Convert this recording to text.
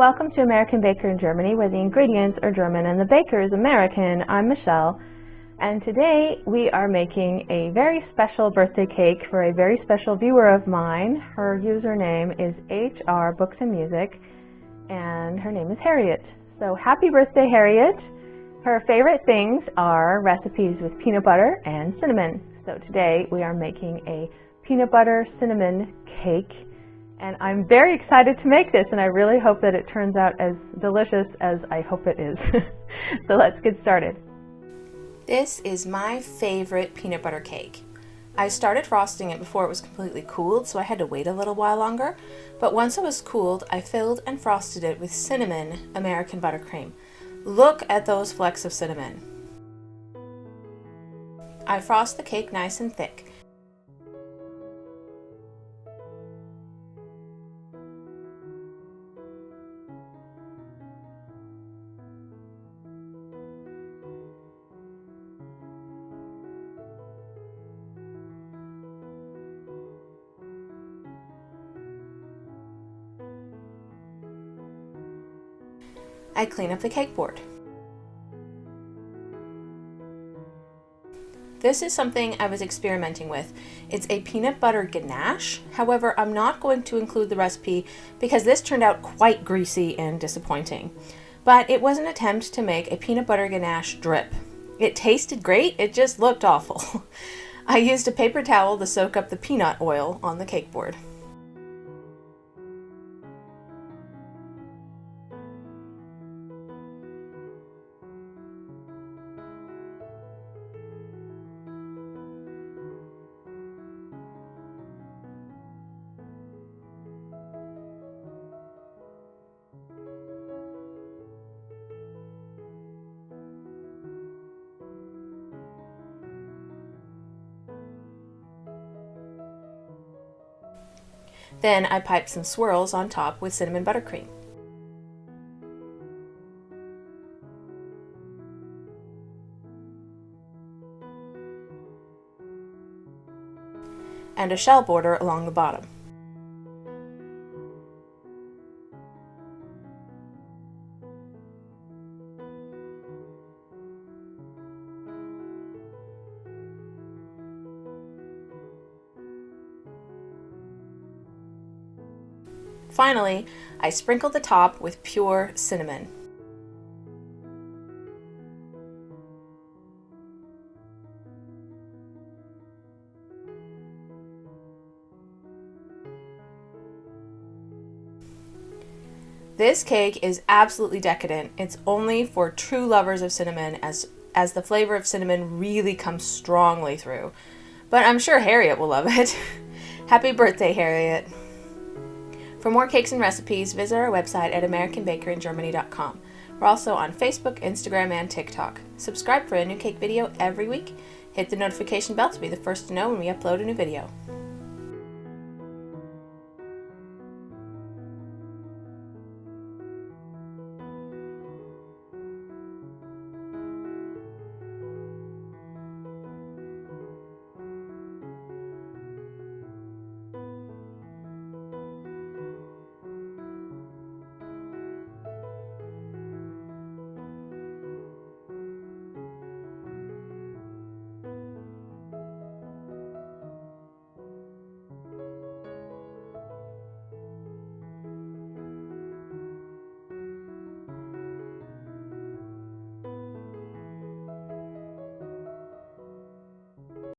welcome to American Baker in Germany, where the ingredients are German and the baker is American. I'm Michelle, and today we are making a very special birthday cake for a very special viewer of mine. Her username is HR Books and Music, and her name is Harriet. So happy birthday, Harriet. Her favorite things are recipes with peanut butter and cinnamon. So today we are making a peanut butter cinnamon cake. And I'm very excited to make this, and I really hope that it turns out as delicious as I hope it is. So let's get started. This is my favorite peanut butter cake. I started frosting it before it was completely cooled, so I had to wait a little while longer. But once it was cooled, I filled and frosted it with cinnamon American buttercream. Look at those flecks of cinnamon. I frost the cake nice and thick. I clean up the cake board. This is something I was experimenting with. It's a peanut butter ganache. However, I'm not going to include the recipe because this turned out quite greasy and disappointing. But it was an attempt to make a peanut butter ganache drip. It tasted great, it just looked awful. I used a paper towel to soak up the peanut oil on the cake board. Then I piped some swirls on top with cinnamon buttercream. And a shell border along the bottom. Finally, I sprinkled the top with pure cinnamon. This cake is absolutely decadent. It's only for true lovers of cinnamon, as the flavor of cinnamon really comes strongly through. But I'm sure Harriet will love it. Happy birthday, Harriet. For more cakes and recipes, visit our website at AmericanBakerInGermany.com. We're also on Facebook, Instagram, and TikTok. Subscribe for a new cake video every week. Hit the notification bell to be the first to know when we upload a new video.